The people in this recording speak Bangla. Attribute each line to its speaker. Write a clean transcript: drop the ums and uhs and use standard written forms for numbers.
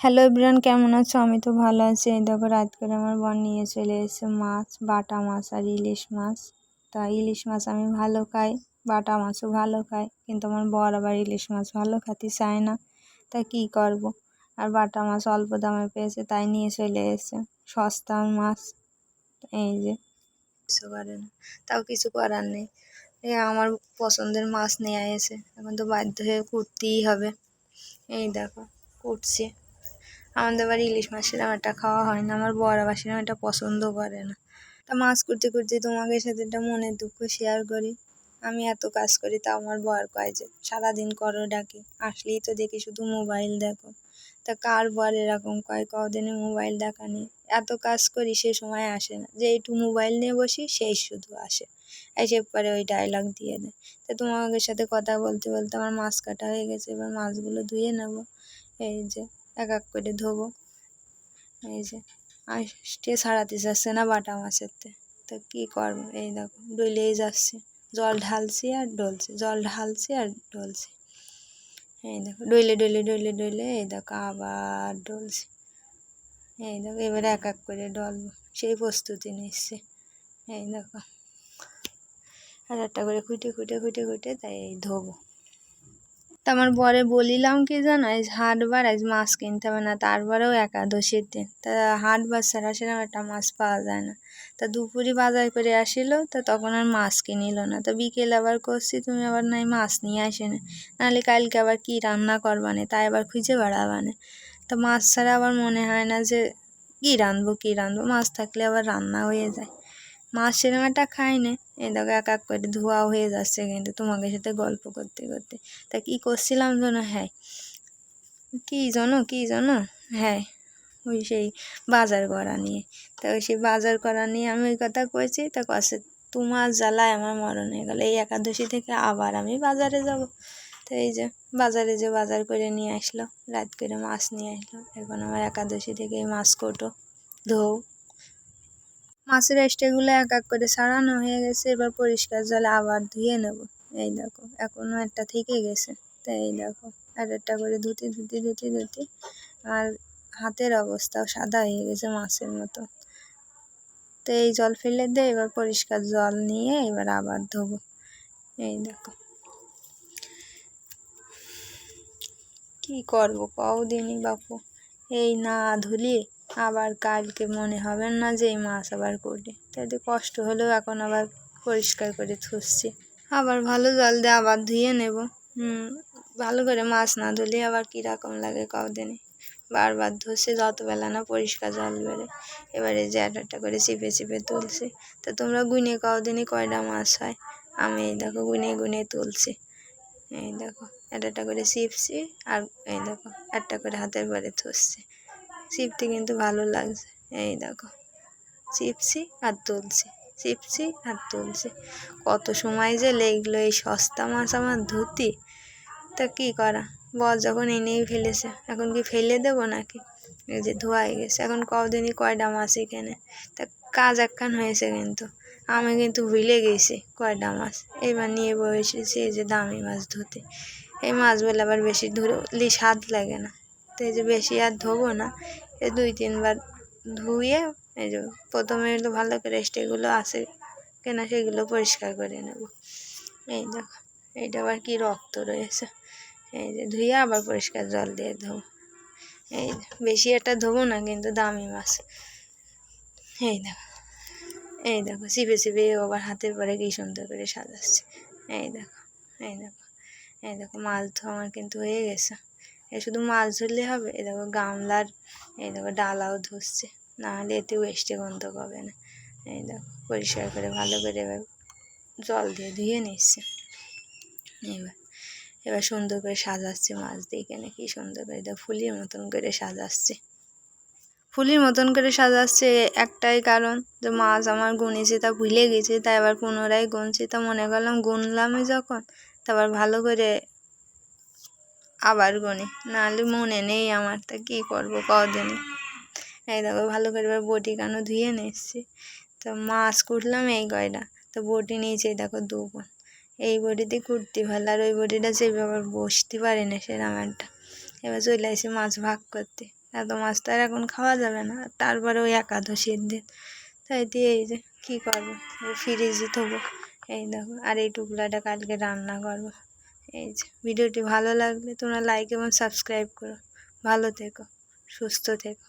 Speaker 1: হ্যালো এভরিওয়ান, কেমন আছো? আমি তো ভালো আছি। এই দেখো রাত করে আমার বোন নিয়ে চলে এসেছে মাছ, বাটা মাছ আর ইলিশ মাছ। তা ইলিশ মাছ আমি ভালো খাই, বাটা মাছও ভালো খাই, কিন্তু আমার বর আবার ইলিশ মাছ ভালো খেতে চায় না। তা কী করব, আর বাটা মাছ অল্প দামে পেয়েছে তাই নিয়ে চলে এসেছে, সস্তা মাছ। এই যে কিছু করে না, তাও কিছু করার নেই। আমার পছন্দের মাছ নিয়ে এসে এখন তো বাধ্য হয়ে কুটতেই হবে। এই দেখো কুটছি। আমাদের বাড়ি ইলিশ মাছ সেরকম একটা খাওয়া হয় না, আমার বর আবার সেরকম একটা পছন্দ করে না। তা মাছ করতে করতে তোমাদের সাথে একটা মনের দুঃখ শেয়ার করি। আমি এত কাজ করি তা আমার বর কয় যে সারাদিন করো ডাকি, আসলেই তো দেখি শুধু মোবাইল দেখো। তা কার বর এরকম কয়, কদিনে মোবাইল দেখা নেই। এত কাজ করি সে সময় আসে না, যে একটু মোবাইল নিয়ে বসি সেই শুধু আসে, এসে পরে ওই ডায়লগ দিয়ে দেয়। তা তোমাদের সাথে কথা বলতে বলতে আমার মাছ কাটা হয়ে গেছে, এবার মাছগুলো ধুয়ে নেবো। এই যে এক এক করে ধোবো। এই যে আসতে ছাড়াতে যাচ্ছে না বাটা মাছেরতে, তো কী করবো। এই দেখো ডলেই যাচ্ছে, জল ঢালছি আর ডলছি, জল ঢালছি আর ডলছি। এই দেখো ডলে ডলে ডলে ডলে এই দেখো আবার ডলছি। এই দেখো এবারে এক এক করে ডলবো, সেই প্রস্তুতি নিচ্ছি। এই দেখো আর একটা করে খুঁটে খুঁটে খুঁটে খুঁটে তাই ধোবো। তা আমার বরে বলিলাম কি জানো, আজ হাটবার, আজ মাছ কিনতে হবে না, তারপরেও একাদশীর দিন, তা হাটবার ছাড়া সেরকম একটা মাছ পাওয়া যায় না। তা দুপুরে বাজার করে আসিল, তা তখন আর মাছ কিনিল না। তা বিকেল আবার করছি, তুমি আবার নাই মাছ নিয়ে আসে না, নাহলে কালকে আবার কি রান্না করবানে, তাই আবার খুঁজে বেড়াবানে। তা মাছ ছাড়া আবার মনে হয় না যে কী রাঁধবো, মাছ থাকলে আবার রান্না হয়ে যায়। মাছ সেরকম একটা খাই না। এই দেখো এক এক করে ধোয়া হয়ে যাচ্ছে কিন্তু তোমাদের সাথে গল্প করতে করতে। তা কী করছিলাম জানো? কি জানো, হ্যাঁ ওই সেই বাজার করা নিয়ে। তা ওই সেই বাজার করা নিয়ে আমি ওই কথা কয়েছি, তা কছে তোমার জ্বালায় আমার মরণ হয়ে গেলো, এই একাদশী থেকে আবার আমি বাজারে যাব। তো এই যে বাজারে যে বাজার করে নিয়ে আসলো, রাত করে মাছ নিয়ে আসলো, এখন আমার একাদশী থেকে এই মাছ কোটো, ধোও। মাছের এস্টেগুলো এক এক করে ছাড়ানো হয়ে গেছে, এবার পরিষ্কার জলে আবার ধুয়ে নেব। এই দেখো এখনও একটা থেকে গেছে, তাই এই দেখো আর একটা করে ধুতে ধুতে ধুতে ধুতে আর হাতের অবস্থাও সাদা হয়ে গেছে মাছের মতো। তো এই জল ফেলে দিয়ে এবার পরিষ্কার জল নিয়ে এবার আবার ধোবো। এই দেখো কি করবো কও দিনই বাপু, এই না ধুলি আবার কালকে মনে হবে না যে এই মাছ আবার করি, তাই কষ্ট হলেও এখন আবার পরিষ্কার করে ধুচ্ছি, আবার ভালো জল দিয়ে আবার ধুয়ে নেব। ভালো করে মাছ না ধুলে আবার কীরকম লাগে কদিনে, বারবার ধুচ্ছে যত বেলা না পরিষ্কার জল বেরোয়। এবারে যে একটা করে চিপে চিপে তুলছি। তো তোমরা গুনে কদিনে কয়টা মাছ হয়, আমি এই দেখো গুনে গুনে তুলছি। এই দেখো একটা করে চিপছি আর এই দেখো একটা করে হাতের পরে ধরছি, চিপতে কিন্তু ভালো লাগছে। এই দেখো চিপছি আর তুলছি, চিপছি আর তুলছি, কত সময় যে লেগলো এই সস্তা মাছ আমার ধুতি। তা কী করা, বর যখন এনেই ফেলেছে এখন কি ফেলে দেবো নাকি। এই যে ধোয়া হয়ে গেছে, এখন কদিনই কয়টা মাছ এখানে। তা কাজ একখান হয়েছে, কিন্তু আমি কিন্তু ভুলে গেছি কয়টা মাছ। এবার নিয়ে বসেছি এই যে দামি মাছ ধুতে। এই মাছগুলো আবার বেশি ধুলি স্বাদ লাগে না, তো এই যে বেশি আর ধোবো না, এই 2-3 বার ধুয়ে এই যে প্রথমে তো ভালো করে স্টেগুলো আছে কেনা সেগুলো পরিষ্কার করে নেব। এই দেখো এইটা আবার কি রক্ত রয়েছে, এই যে ধুয়ে আবার পরিষ্কার জল দিয়ে ধোবো। এই বেশি একটা ধোবো না, কিন্তু দামি মাছ। এই দেখো এই দেখো চিপে চিপে আবার হাতের পরে কি সুন্দর করে সাজাচ্ছে। এই দেখো এই দেখো এই দেখো মাছ ধোয়া আমার কিন্তু হয়ে গেছে। এ শুধু মাছ ধরলে হবে, এই দেখো গামলার এই দেখো ডালাও ধুচ্ছে, নাহলে এতেও এসে গন্ধ পাবে না। এই দেখো পরিষ্কার করে ভালো করে এবার জল দিয়ে ধুয়ে নিচ্ছে। এবার এবার সুন্দর করে সাজাচ্ছে মাছ দিয়ে, কেনে কি সুন্দর করে দেখো ফুলের মতন করে সাজাচ্ছে, ফুলের মতন করে সাজাচ্ছে একটাই কারণ যে মাছ আমার গুনেছি তা ভুলে গেছি, তাই আবার পুনরায় গুনছি। তা মনে করলাম গুনলামই যখন, তারপর ভালো করে আবার গুনি, নাহলে মনে নেই আমার, তা কী করবো কদিনে। এই দেখো ভালো করে এবার বটি কানো ধুয়ে নিচ্ছি। তো মাছ কুটলাম এই কয়টা, তো বটি নিয়েছি দেখো 2 বোন, এই বটিতে কুটতে ভালো, আর ওই বটিটা চেপে আবার বসতে পারে না সেরকম একটা। এবার চলে আসি মাছ ভাগ করতে, এত মাছ তো আর এখন খাওয়া যাবে না, তারপরে ওই একাদশীর দিন, তাই দিয়ে এই যে কী করবো, ফ্রিজে থবো। এই দেখো, আর এই টুকরাটা কালকে রান্না করবো। এই যে ভিডিওটি ভালো লাগলে তোমরা লাইক এবং সাবস্ক্রাইব করো। ভালো থেকো, সুস্থ থেকো।